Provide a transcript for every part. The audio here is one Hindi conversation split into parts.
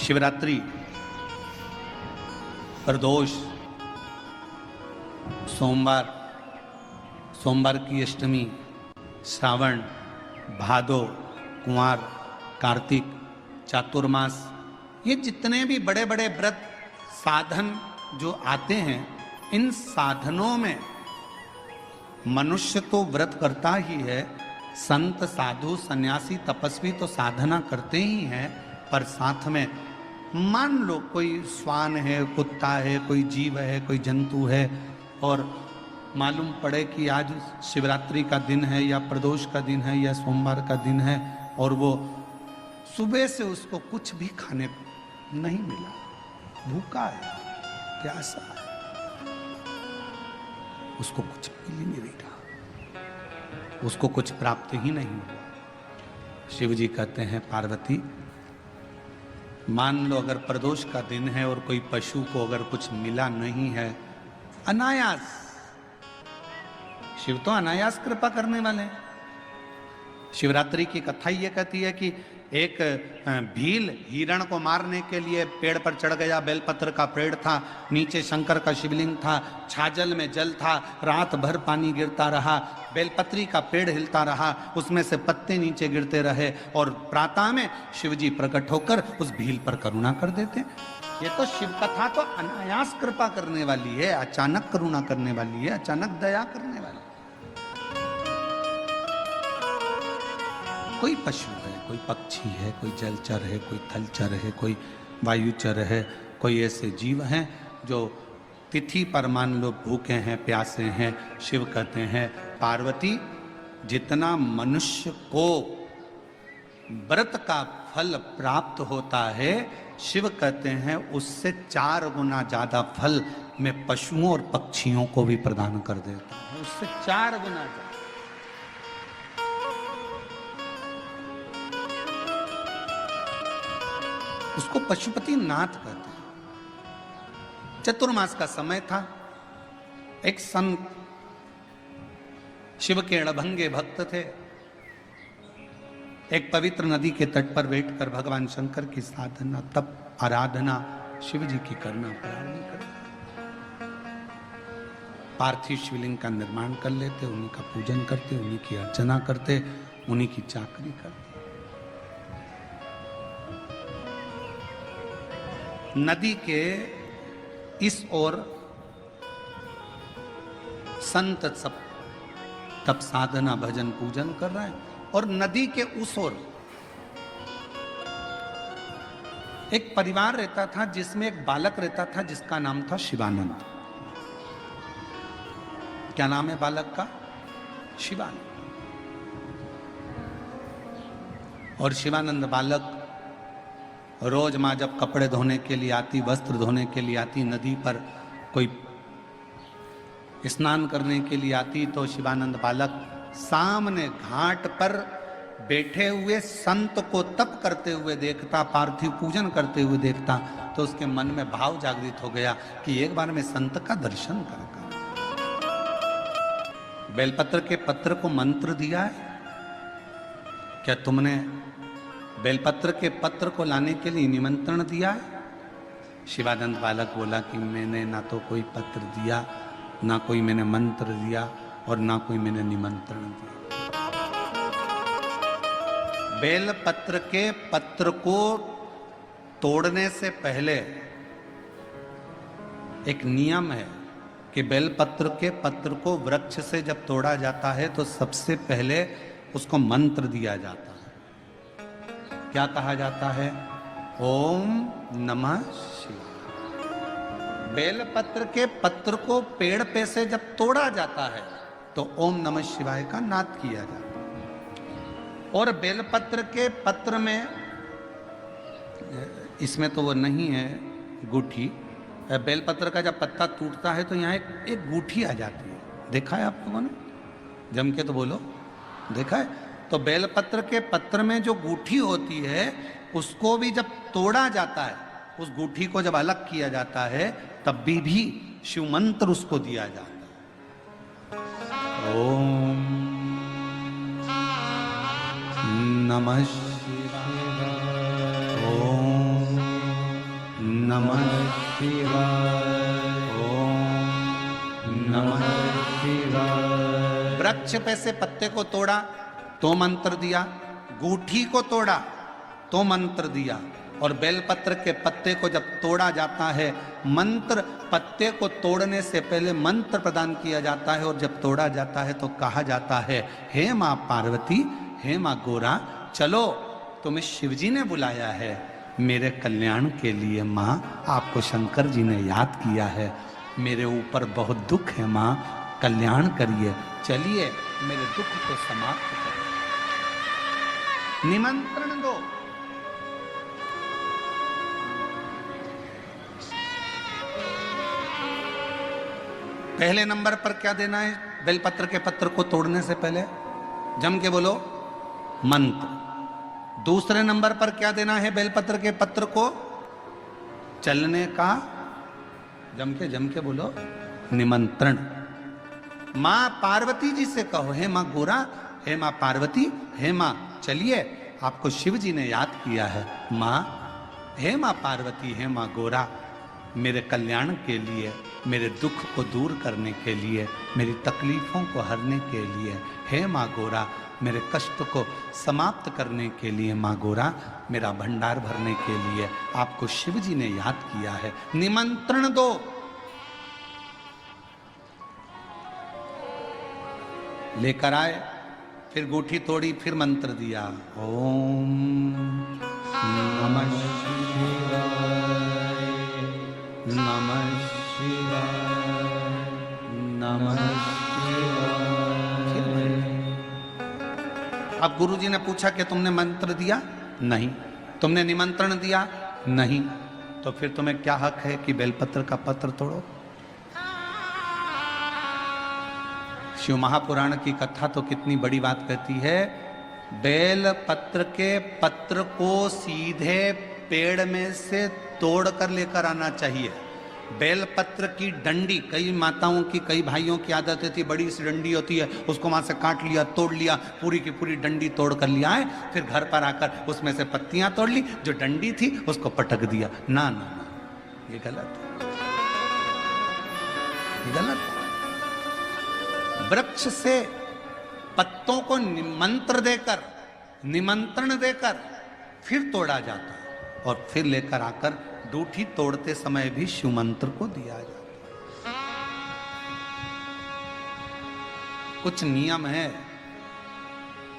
शिवरात्रि, प्रदोष, सोमवार की अष्टमी, श्रावण, भादो, कुंवार, कार्तिक, चातुर्मास, ये जितने भी बड़े बड़े व्रत साधन जो आते हैं, इन साधनों में मनुष्य तो व्रत करता ही है, संत, साधु, सन्यासी, तपस्वी तो साधना करते ही हैं, पर साथ में मान लो कोई श्वान है, कुत्ता है, कोई जीव है, कोई जंतु है, और मालूम पड़े कि आज शिवरात्रि का दिन है या प्रदोष का दिन है या सोमवार का दिन है, और वो सुबह से उसको कुछ भी खाने नहीं मिला, भूखा है, प्यासा है, उसको कुछ मिल ही नहीं रहा, उसको कुछ प्राप्त ही नहीं हुआ। शिव जी कहते हैं, पार्वती मान लो अगर प्रदोष का दिन है और कोई पशु को अगर कुछ मिला नहीं है, अनायास, शिव तो अनायास कृपा करने वाले हैं। शिवरात्रि की कथा ये कहती है कि एक भील हिरण को मारने के लिए पेड़ पर चढ़ गया, बेलपत्र का पेड़ था, नीचे शंकर का शिवलिंग था, छाजल में जल था, रात भर पानी गिरता रहा, बेलपत्री का पेड़ हिलता रहा, उसमें से पत्ते नीचे गिरते रहे, और प्रातः में शिव जी प्रकट होकर उस भील पर करुणा कर देते। ये तो शिव कथा तो अनायास कृपा करने वाली है, अचानक करुणा करने वाली है, अचानक दया करने वाली है। कोई पशु है, कोई पक्षी है, कोई जलचर है, कोई थलचर है, कोई वायुचर है, कोई ऐसे जीव हैं जो तिथि पर मान लो भूखे हैं, प्यासे हैं, शिव कहते हैं, पार्वती जितना मनुष्य को व्रत का फल प्राप्त होता है, शिव कहते हैं उससे 4 गुना ज्यादा फल मैं पशुओं और पक्षियों को भी प्रदान कर देता हूं, उससे 4 गुना ज्यादा। उसको पशुपति नाथ कहते हैं। चतुर्मास का समय था, एक संत शिव के अड़भंगे भक्त थे, एक पवित्र नदी के तट पर बैठकर भगवान शंकर की साधना, तप, आराधना शिव जी की करना प्रारंभ कर, पार्थिव शिवलिंग का निर्माण कर लेते, उन्हीं का पूजन करते, उन्हीं की अर्चना करते, उन्हीं की चाकरी करते। नदी के इस ओर संत सब तप, साधना, भजन, पूजन कर रहे हैं, और नदी के उस ओर एक परिवार रहता था जिसमें एक बालक रहता था जिसका नाम था शिवानंद। क्या नाम है बालक का? शिवानंद। और शिवानंद बालक रोज माँ जब कपड़े धोने के लिए आती, वस्त्र धोने के लिए आती, नदी पर कोई स्नान करने के लिए आती, तो शिवानंद बालक सामने घाट पर बैठे हुए संत को तप करते हुए देखता, पार्थिव पूजन करते हुए देखता, तो उसके मन में भाव जागृत हो गया कि एक बार मैं संत का दर्शन करूंगा। बेलपत्र के पत्र को मंत्र दिया है क्या तुमने? बेलपत्र के पत्र को लाने के लिए निमंत्रण दिया है? शिवानंद बालक बोला कि मैंने ना तो कोई पत्र दिया, ना कोई मैंने मंत्र दिया, और ना कोई मैंने निमंत्रण दिया। बेलपत्र के पत्र को तोड़ने से पहले एक नियम है कि बेलपत्र के पत्र को वृक्ष से जब तोड़ा जाता है तो सबसे पहले उसको मंत्र दिया जाता है। क्या कहा जाता है? ओम नमः शिवाय। बेलपत्र के पत्र को पेड़ पे से जब तोड़ा जाता है तो ओम नमः शिवाय का नाद किया जाता है। और बेलपत्र के पत्र में, इसमें तो वो नहीं है गूठी, बेलपत्र का जब पत्ता टूटता है तो यहाँ एक गूठी आ जाती है, देखा है आप लोगों ने? जम के तो बोलो, देखा है? तो बेलपत्र के पत्र में जो गूठी होती है उसको भी जब तोड़ा जाता है, उस गूठी को जब अलग किया जाता है, तब भी शिव मंत्र उसको दिया जाता है। ओम नमः शिवाय, ओम नमः शिवाय। ओम नमः शिवाय। वृक्ष पे से पत्ते को तोड़ा तो मंत्र दिया, गूठी को तोड़ा तो मंत्र दिया, और बेलपत्र के पत्ते को जब तोड़ा जाता है, मंत्र पत्ते को तोड़ने से पहले मंत्र प्रदान किया जाता है, और जब तोड़ा जाता है तो कहा जाता है, हे माँ पार्वती, हे माँ गोरा, चलो तुम्हें शिवजी ने बुलाया है मेरे कल्याण के लिए। माँ आपको शंकर जी ने याद किया है, मेरे ऊपर बहुत दुख है माँ, कल्याण करिए, चलिए मेरे दुख को समाप्त करिए, निमंत्रण दो। पहले नंबर पर क्या देना है बेलपत्र के पत्र को तोड़ने से पहले? जम के बोलो, मंत्र। दूसरे नंबर पर क्या देना है बेलपत्र के पत्र को चलने का? जम के बोलो, निमंत्रण। मां पार्वती जी से कहो, हे मां गोरा, हे मां पार्वती, हे मां चलिए आपको शिव जी ने याद किया है। मां, हे मां पार्वती, हे मां गोरा, मेरे कल्याण के लिए, मेरे दुख को दूर करने के लिए, मेरी तकलीफों को हरने के लिए, हे माँ गोरा, मेरे कष्ट को समाप्त करने के लिए, माँ गोरा, मेरा भंडार भरने के लिए आपको शिव जी ने याद किया है, निमंत्रण दो। लेकर आए, फिर गूठी तोड़ी, फिर मंत्र दिया, ओम नमः शिवाय, नमः शिवाय, नमः शिवाय। अब गुरुजी ने पूछा कि तुमने मंत्र दिया? नहीं। तुमने निमंत्रण दिया? नहीं। तो फिर तुम्हें क्या हक है कि बेलपत्र का पत्र तोड़ो? शिव महापुराण की कथा तो कितनी बड़ी बात कहती है, बेल पत्र के पत्र को सीधे पेड़ में से तोड़ कर लेकर आना चाहिए। बेलपत्र की डंडी, कई माताओं की, कई भाइयों की आदत थी, बड़ी सी डंडी होती है, उसको वहां से काट लिया, तोड़ लिया, पूरी की पूरी डंडी तोड़ कर लिया है, फिर घर पर आकर उसमें से पत्तियां तोड़ ली, जो डंडी थी उसको पटक दिया। ना ना ना, ये गलत है, ये गलत है। वृक्ष से पत्तों को निमंत्रण देकर फिर तोड़ा जाता है, और फिर लेकर आकर दूठी तोड़ते समय भी शिव मंत्र को दिया जाता है। कुछ नियम है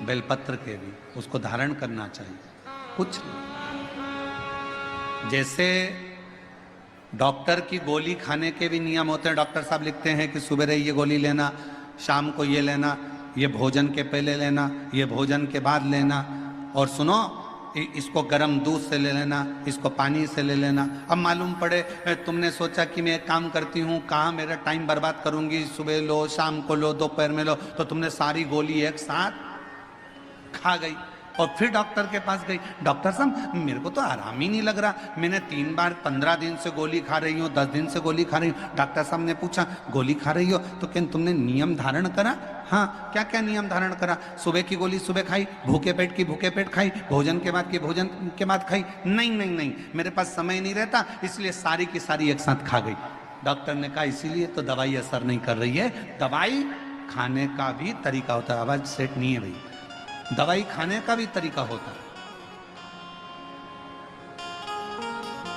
बेलपत्र के भी, उसको धारण करना चाहिए। कुछ जैसे डॉक्टर की गोली खाने के भी नियम होते हैं। डॉक्टर साहब लिखते हैं कि सुबह ये गोली लेना, शाम को ये लेना, ये भोजन के पहले लेना, ये भोजन के बाद लेना, और सुनो इसको गर्म दूध से ले लेना, इसको पानी से ले लेना। अब मालूम पड़े तुमने सोचा कि मैं एक काम करती हूँ, कहाँ मेरा टाइम बर्बाद करूंगी, सुबह लो, शाम को लो, दोपहर में लो, तो तुमने सारी गोली एक साथ खा गई, और फिर डॉक्टर के पास गई, डॉक्टर साहब मेरे को तो आराम ही नहीं लग रहा, मैंने 3 बार 15 दिन से गोली खा रही हूँ, 10 दिन से गोली खा रही हूँ। डॉक्टर साहब ने पूछा गोली खा रही हो तो क्या तुमने नियम धारण करा? हाँ। क्या क्या नियम धारण करा? सुबह की गोली सुबह खाई, भूखे पेट की भूखे पेट खाई, भोजन के बाद की भोजन के बाद खाई? नहीं नहीं नहीं, मेरे पास समय नहीं रहता, इसलिए सारी की सारी एक साथ खा गई। डॉक्टर ने कहा इसीलिए तो दवाई असर नहीं कर रही है। दवाई खाने का भी तरीका होता है। आवाज सेट नहीं है भाई। दवाई खाने का भी तरीका होता है।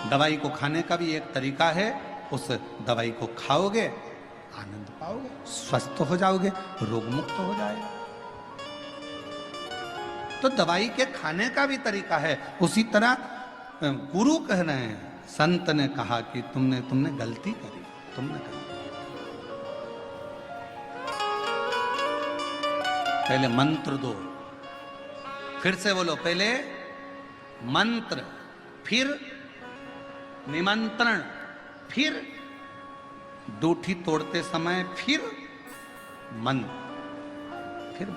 दवाई को खाने का भी एक तरीका है। उस दवाई को खाओगे, आनंद पाओगे, स्वस्थ हो जाओगे, रोग मुक्त हो जाएगा। तो दवाई के खाने का भी तरीका है। उसी तरह गुरु कह रहे हैं, संत ने कहा कि तुमने गलती करी, तुमने करी। पहले मंत्र दो, फिर से बोलो, पहले मंत्र, फिर निमंत्रण, फिर दूठी तोड़ते समय, फिर मंत्र, फिर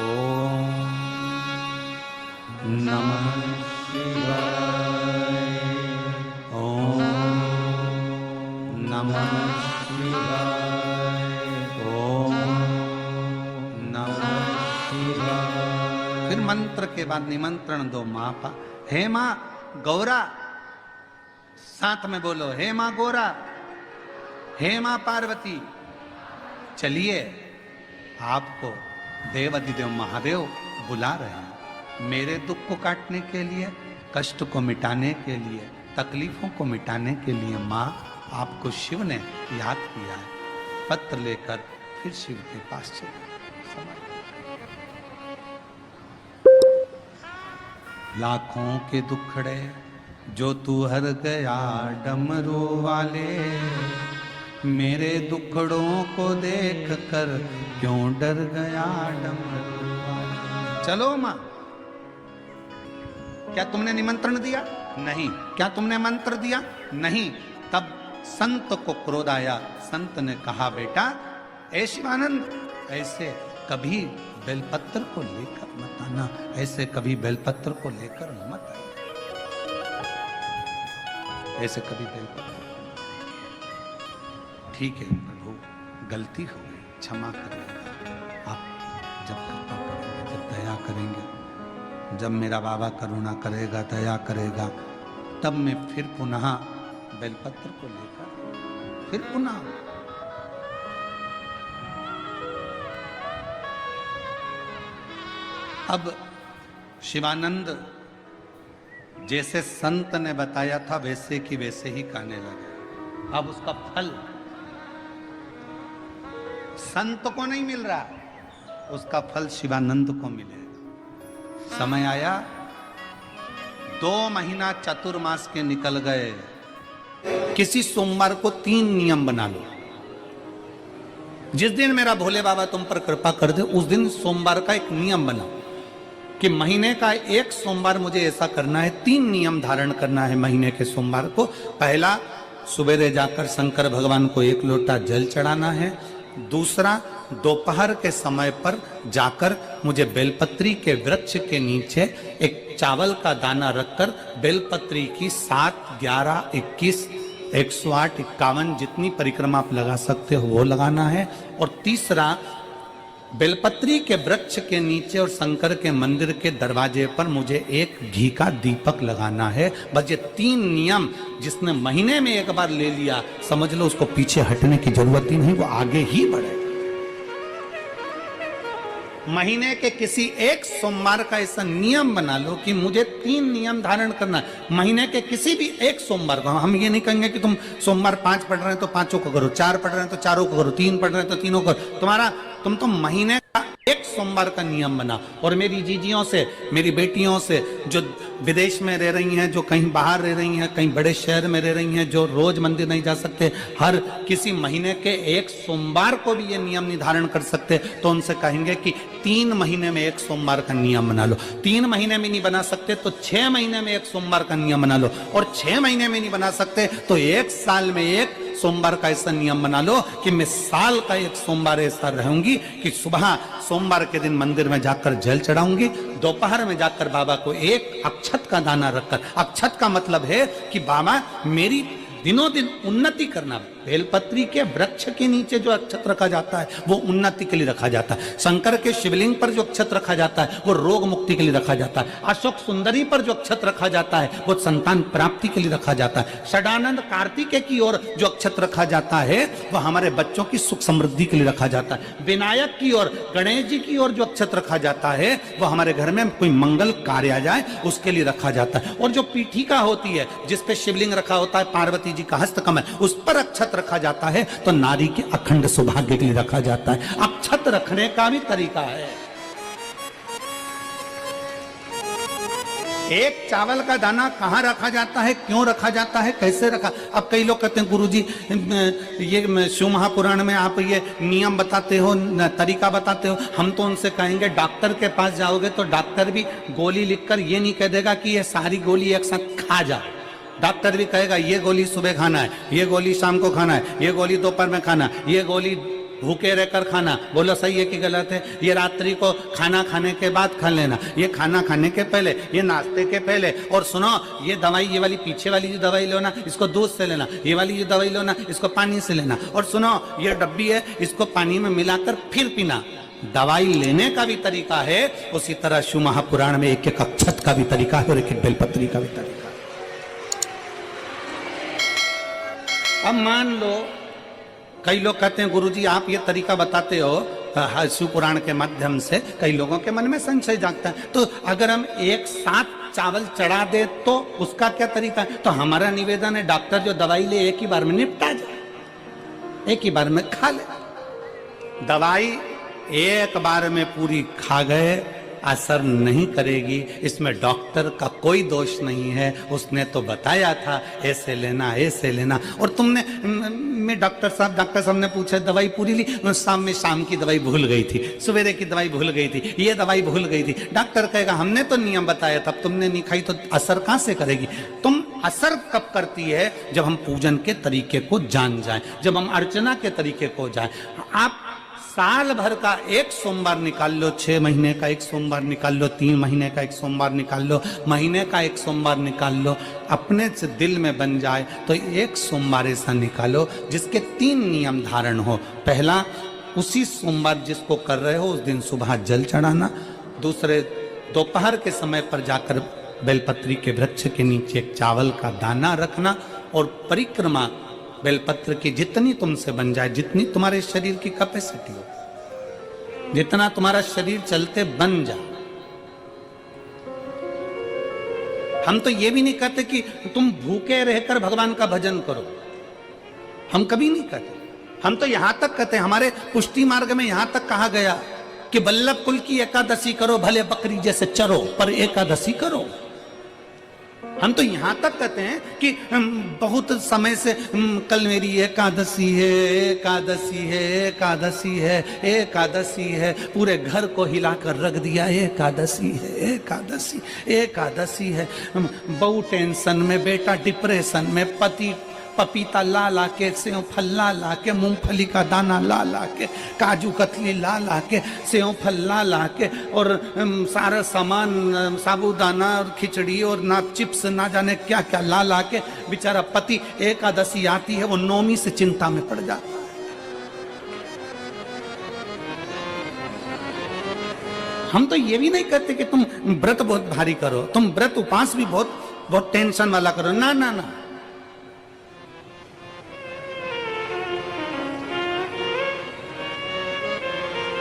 ओम नमः शिवाय, ओम नमः शिवाय, ओम नमः शिवाय। फिर मंत्र के बाद निमंत्रण दो। माँ हे माँ गौरा, साथ में बोलो, हे मां गोरा, हे मां पार्वती, चलिए आपको देव अधिदेव महादेव बुला रहे हैं मेरे दुख को काटने के लिए, कष्ट को मिटाने के लिए, तकलीफों को मिटाने के लिए। मां, आपको शिव ने याद किया है। पत्र लेकर फिर शिव के पास चले। लाखों के दुखड़े जो तू हर गया डमरू वाले, मेरे दुखड़ों को देख कर क्यों डर गया डमरू वाले। चलो मां, क्या तुमने निमंत्रण दिया? नहीं। क्या तुमने मंत्र दिया? नहीं। तब संत को क्रोध आया। संत ने कहा, बेटा ऐ शिवानंद, ऐसे कभी बेलपत्र को लेकर मत आना, ऐसे कभी बेलपत्र को लेकर मत आना, ऐसे कभी बेलपत्र। ठीक है प्रभु, गलती हो गई, क्षमा करिएगा। आप जब कृपा करेंगे, जब दया करेंगे, जब मेरा बाबा करुणा करेगा, दया करेगा, तब मैं फिर पुनः बेलपत्र को लेकर फिर पुनः। अब शिवानंद जैसे संत ने बताया था वैसे की वैसे ही कहने लगे। अब उसका फल संत को नहीं मिल रहा, उसका फल शिवानंद को मिलेगा। समय आया, 2 महीना चतुर्मास के निकल गए। किसी सोमवार को 3 नियम बना लो। जिस दिन मेरा भोले बाबा तुम पर कृपा कर दे, उस दिन सोमवार का एक नियम बना कि महीने का एक सोमवार मुझे ऐसा करना है, 3 नियम धारण करना है महीने के सोमवार को। पहला, सुबेरे जाकर शंकर भगवान को 1 लोटा जल चढ़ाना है। दूसरा, दोपहर के समय पर जाकर मुझे बेलपत्री के वृक्ष के नीचे एक चावल का दाना रखकर बेलपत्री की 7, 11, 21, 108, 51 जितनी परिक्रमा आप लगा सकते हो वो लगाना है। और तीसरा, बेलपत्री के वृक्ष के नीचे और शंकर के मंदिर के दरवाजे पर मुझे एक घी का दीपक लगाना है। बस ये 3 नियम जिसने महीने में एक बार ले लिया, समझ लो उसको पीछे हटने की जरूरत ही नहीं, वो आगे ही बढ़े। महीने के किसी एक सोमवार का ऐसा नियम बना लो कि मुझे 3 नियम धारण करना है। महीने के किसी भी एक सोमवार को हम ये नहीं कहेंगे कि तुम सोमवार 5 पढ़ रहे हैं तो 5 को करो, 4 पढ़ रहे हैं तो 4 को करो, 3 पढ़ रहे हैं तो 3 को करो। तुम तो महीने का एक सोमवार का नियम बना। और मेरी जीजियों से, मेरी बेटियों से जो विदेश में रह रही हैं, जो कहीं बाहर रह रही हैं, कहीं बड़े शहर में रह रही हैं, जो रोज मंदिर नहीं जा सकते, हर किसी महीने के एक सोमवार को भी ये नियम निर्धारण कर सकते, तो उनसे कहेंगे कि 3 महीने में एक सोमवार का नियम बना लो। 3 महीने में नहीं बना सकते तो 6 महीने में एक सोमवार का नियम बना लो। और 6 महीने में नहीं बना सकते तो 1 साल में एक सोमवार का ऐसा नियम बना लो कि मैं साल का एक सोमवार ऐसा रहूंगी कि सुबह सोमवार के दिन मंदिर में जाकर जल चढ़ाऊंगी, दोपहर में जाकर बाबा को एक अक्षत का दाना रखकर, अक्षत का मतलब है कि बाबा मेरी दिनों दिन उन्नति करना। बेलपत्री के वृक्ष के नीचे जो अक्षत रखा जाता है वो उन्नति के लिए रखा जाता है। शंकर के शिवलिंग पर जो अक्षत रखा जाता है वो रोग मुक्ति के लिए रखा जाता है। अशोक सुंदरी पर जो अक्षत रखा जाता है वो संतान प्राप्ति के लिए रखा जाता है। षडानंद कार्तिकेय की ओर जो अक्षत रखा जाता है वो हमारे बच्चों की सुख समृद्धि के लिए रखा जाता है। विनायक की ओर, गणेश जी की ओर जो अक्षत रखा जाता है वो हमारे घर में कोई मंगल कार्य आ जाए उसके लिए रखा जाता है। और जो पीठिका होती है जिसपे शिवलिंग रखा होता है, पार्वती जी का हस्तकमल, उस पर अक्षत रखा जाता है तो नारी के अखंड सौभाग्य के लिए रखा जाता है। अक्षत रखने का भी तरीका है। एक चावल का दाना कहां रखा जाता है, क्यों रखा जाता है, कैसे रखा। अब कई लोग कहते हैं गुरुजी ये शिव महापुराण में आप ये नियम बताते हो, तरीका बताते हो। हम तो उनसे कहेंगे डॉक्टर के पास जाओगे तो डॉक्टर भी गोली लिखकर ये नहीं कह देगा कि ये सारी गोली एक साथ खा जा। डॉक्टर भी कहेगा ये गोली सुबह खाना है, ये गोली शाम को खाना है, ये गोली दोपहर में खाना, ये गोली भूखे रहकर खाना। बोलो सही है कि गलत है? ये रात्रि को खाना खाने के बाद खा लेना, ये खाना खाने के पहले, ये नाश्ते के पहले। और सुनो, ये दवाई, ये वाली पीछे वाली जो दवाई लो ना, इसको दूध से लेना, ये वाली जो दवाई लो ना, इसको पानी से लेना। और सुनो, ये डब्बी है, इसको पानी में मिलाकर फिर पीना। दवाई लेने का भी तरीका है, उसी तरह शिव महापुराण में एक एक अक्षत का भी तरीका है और एक एक बेलपत्री का भी तरीका है। अब मान लो कई लोग कहते हैं गुरुजी आप ये तरीका बताते हो शिव पुराण के माध्यम से, कई लोगों के मन में संशय जागता है, तो अगर हम एक साथ चावल चढ़ा दे तो उसका क्या तरीका है? तो हमारा निवेदन है डॉक्टर जो दवाई ले एक ही बार में निपटा जाए, एक ही बार में खा ले। दवाई एक बार में पूरी खा गए असर नहीं करेगी, इसमें डॉक्टर का कोई दोष नहीं है, उसने तो बताया था ऐसे लेना ऐसे लेना। और तुमने मैं डॉक्टर साहब ने पूछा दवाई पूरी ली, शाम की दवाई भूल गई थी, सवेरे की दवाई भूल गई थी, ये दवाई भूल गई थी। डॉक्टर कहेगा हमने तो नियम बताया था, तुमने नहीं खाई तो असर कहां से करेगी? तुम असर कब करती है? जब हम पूजन के तरीके को जान जाएं, जब हम अर्चना के तरीके को जाएं। आप साल भर का एक सोमवार निकाल लो, 6 महीने का एक सोमवार निकाल लो, 3 महीने का एक सोमवार निकाल लो, महीने का एक सोमवार निकाल लो, अपने से दिल में बन जाए तो एक सोमवार ऐसा निकालो जिसके 3 नियम धारण हो। पहला, उसी सोमवार जिसको कर रहे हो उस दिन सुबह जल चढ़ाना। दूसरे, दोपहर के समय पर जाकर बेलपत्री के वृक्ष के नीचे एक चावल का दाना रखना और परिक्रमा बेलपत्र की जितनी तुमसे बन जाए, जितनी तुम्हारे शरीर की कैपेसिटी हो, जितना तुम्हारा शरीर चलते बन जाए। हम तो ये भी नहीं कहते कि तुम भूखे रहकर भगवान का भजन करो, हम कभी नहीं कहते। हम तो यहां तक कहते हैं, हमारे पुष्टि मार्ग में यहां तक कहा गया कि वल्लभ कुल की एकादशी करो, भले बकरी जैसे चरो पर एकादशी करो। हम तो यहां तक कहते हैं कि बहुत समय से कल मेरी एकादशी है, एकादशी है, एकादशी है, एकादशी है, पूरे घर को हिलाकर रख दिया, एकादशी है, एकादशी, एकादशी है। बहू टेंशन में, बेटा डिप्रेशन में, पति पपीता ला ला के, सेव फल ला ला के, मूंगफली का दाना ला ला के, काजू कतली ला ला के, सेव फल ला ला के, और सारा सामान साबूदाना और खिचड़ी और ना चिप्स ना जाने क्या क्या ला ला के, बेचारा पति एकादशी आती है वो नौमी से चिंता में पड़ जाता है। हम तो ये भी नहीं कहते कि तुम व्रत बहुत भारी करो, तुम व्रत उपास भी बहुत बहुत टेंशन वाला करो, ना ना ना।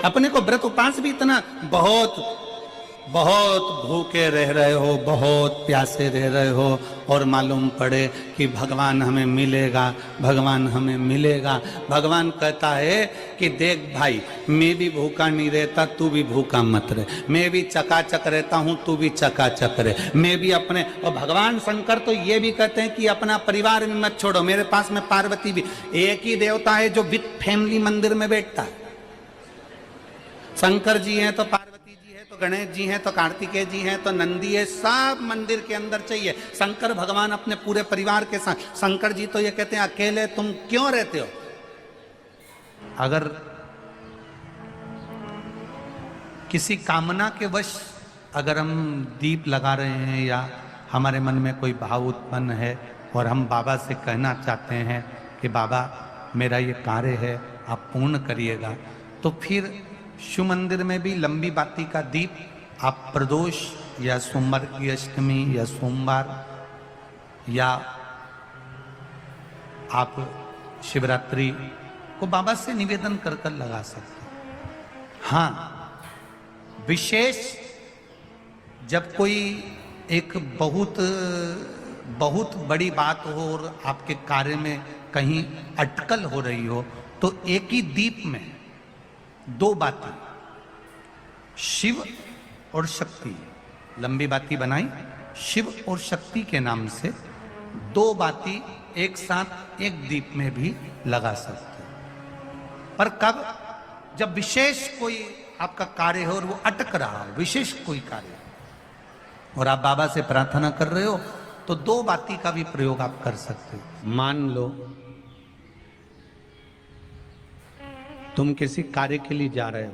अपने को व्रत उपास भी इतना बहुत बहुत भूखे रह रहे हो, बहुत प्यासे रह रहे हो, और मालूम पड़े कि भगवान हमें मिलेगा, भगवान हमें मिलेगा। भगवान कहता है कि देख भाई, मैं भी भूखा नहीं रहता, तू भी भूखा मत रहे, मैं भी चकाचक रहता हूँ, तू भी चकाचक रहे, मैं भी अपने। और भगवान शंकर तो ये भी कहते हैं कि अपना परिवार भी मत छोड़ो, मेरे पास में पार्वती भी, एक ही देवता है जो विद फैमिली मंदिर में बैठता है। शंकर जी हैं तो पार्वती जी है, तो गणेश जी हैं, तो कार्तिकेय जी हैं, तो नंदी है, सब मंदिर के अंदर चाहिए। शंकर भगवान अपने पूरे परिवार के साथ। शंकर जी तो ये कहते हैं अकेले तुम क्यों रहते हो? अगर किसी कामना के वश अगर हम दीप लगा रहे हैं या हमारे मन में कोई भाव उत्पन्न है और हम बाबा से कहना चाहते हैं कि बाबा मेरा ये कार्य है आप पूर्ण करिएगा, तो फिर शिव मंदिर में भी लंबी बाती का दीप आप प्रदोष या सोमवार की अष्टमी या सोमवार या आप शिवरात्रि को बाबा से निवेदन कर कर लगा सकते हैं। हाँ, विशेष जब कोई एक बहुत बहुत बड़ी बात हो और आपके कार्य में कहीं अटकल हो रही हो, तो एक ही दीप में 2 बाती, शिव और शक्ति, लंबी बाती बनाई शिव और शक्ति के नाम से, 2 बाती एक साथ एक दीप में भी लगा सकते हैं। पर कब? जब विशेष कोई आपका कार्य हो और वो अटक रहा हो, विशेष कोई कार्य, और आप बाबा से प्रार्थना कर रहे हो, तो 2 बाती का भी प्रयोग आप कर सकते हो। मान लो तुम किसी कार्य के लिए जा रहे हो,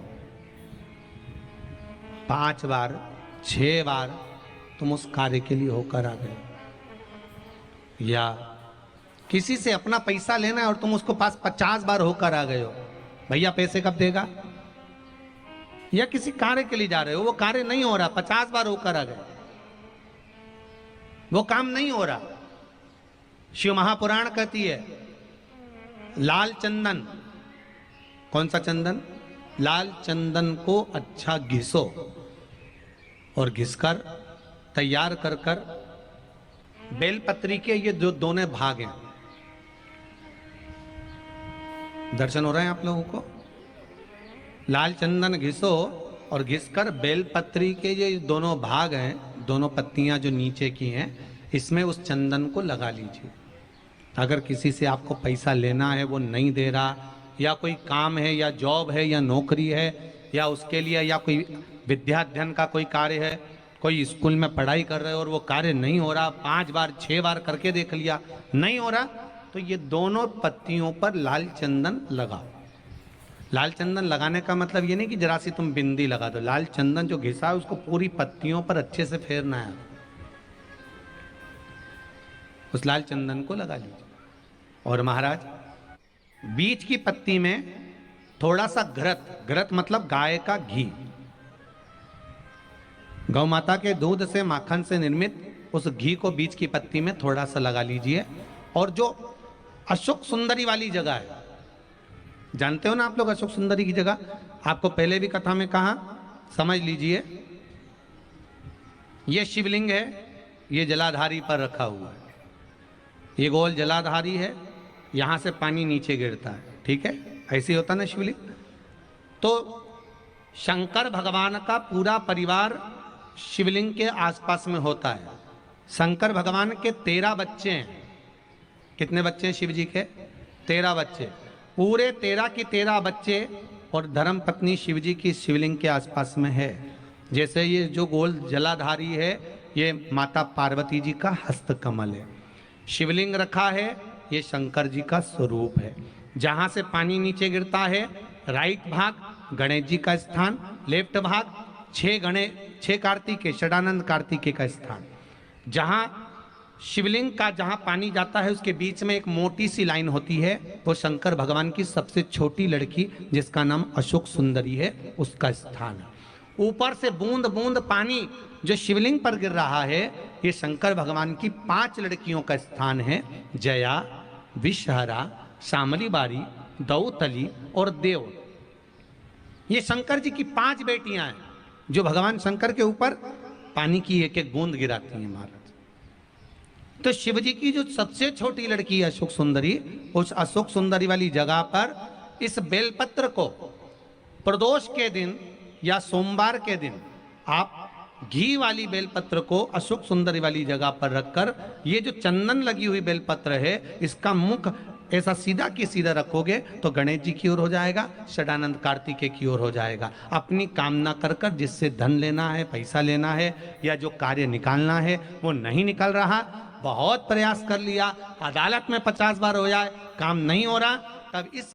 5 बार 6 बार तुम उस कार्य के लिए होकर आ गए, या किसी से अपना पैसा लेना है और तुम उसको पास 50 बार होकर आ गए हो, भैया पैसे कब देगा? या किसी कार्य के लिए जा रहे हो, वो कार्य नहीं हो रहा, 50 बार होकर आ गए, वो काम नहीं हो रहा। शिव महापुराण कहती है लाल चंदन, कौन सा चंदन? लाल चंदन को अच्छा घिसो और घिसकर तैयार कर कर बेलपत्री के ये जो दोनों भाग हैं, दर्शन हो रहे हैं आप लोगों को? लाल चंदन घिसो और घिसकर बेलपत्री के ये दोनों भाग हैं, दोनों पत्तियां जो नीचे की हैं, इसमें उस चंदन को लगा लीजिए। अगर किसी से आपको पैसा लेना है, वो नहीं दे रहा, या कोई काम है या जॉब है या नौकरी है या उसके लिए, या कोई विद्याध्ययन का कोई कार्य है, कोई स्कूल में पढ़ाई कर रहे हो और वो कार्य नहीं हो रहा, 5 बार 6 बार करके देख लिया, नहीं हो रहा, तो ये दोनों पत्तियों पर लाल चंदन लगाओ। लाल चंदन लगाने का मतलब ये नहीं कि जरा सी तुम बिंदी लगा दो, लाल चंदन जो घिसा है उसको पूरी पत्तियों पर अच्छे से फेरना है। उस लाल चंदन को लगा लीजिए। और महाराज, बीच की पत्ती में थोड़ा सा घृत, घृत मतलब गाय का घी, गौ माता के दूध से माखन से निर्मित उस घी को बीच की पत्ती में थोड़ा सा लगा लीजिए। और जो अशोक सुंदरी वाली जगह है, जानते हो ना आप लोग अशोक सुंदरी की जगह, आपको पहले भी कथा में कहा, समझ लीजिए। ये शिवलिंग है, ये जलाधारी पर रखा हुआ है, ये गोल जलाधारी है, यहां से पानी नीचे गिरता है, ठीक है, ऐसे होता ना शिवलिंग। तो शंकर भगवान का पूरा परिवार शिवलिंग के आसपास में होता है। शंकर भगवान के 13 बच्चे हैं। कितने बच्चे हैं शिव जी के? 13 बच्चे, पूरे 13 की 13 बच्चे और धर्म पत्नी शिव जी की शिवलिंग के आसपास में है। जैसे ये जो गोल जलाधारी है, ये माता पार्वती जी का हस्त कमल है। शिवलिंग रखा है, ये शंकर जी का स्वरूप है। जहां से पानी नीचे गिरता है, राइट भाग गणेश जी का स्थान, लेफ्ट भाग 6 कार्तिकेय, षडानंद कार्तिकेय का स्थान। जहां शिवलिंग का जहां पानी जाता है उसके बीच में एक मोटी सी लाइन होती है, वो शंकर भगवान की सबसे छोटी लड़की जिसका नाम अशोक सुंदरी है, उसका स्थान है। ऊपर से बूंद बूंद पानी जो शिवलिंग पर गिर रहा है, ये शंकर भगवान की 5 लड़कियों का स्थान है, जया, विषहरा, शामली बारी, दौतली और देव। ये शंकर जी की 5 बेटियां हैं जो भगवान शंकर के ऊपर पानी की एक एक बूंद गिराती हैं महाराज। तो शिव जी की जो सबसे छोटी लड़की है अशोक सुंदरी, उस अशोक सुंदरी वाली जगह पर इस बेलपत्र को प्रदोष के दिन या सोमवार के दिन आप घी वाली बेलपत्र को अशोक सुंदरी वाली जगह पर रखकर, ये जो चंदन लगी हुई बेलपत्र है, इसका मुख ऐसा सीधा की सीधा रखोगे तो गणेश जी की ओर हो जाएगा, षडानंद कार्तिकेय की ओर हो जाएगा। अपनी कामना कर कर जिससे धन लेना है, पैसा लेना है या जो कार्य निकालना है वो नहीं निकल रहा, बहुत प्रयास कर लिया, अदालत में 50 बार हो जाए, काम नहीं हो रहा, तब इस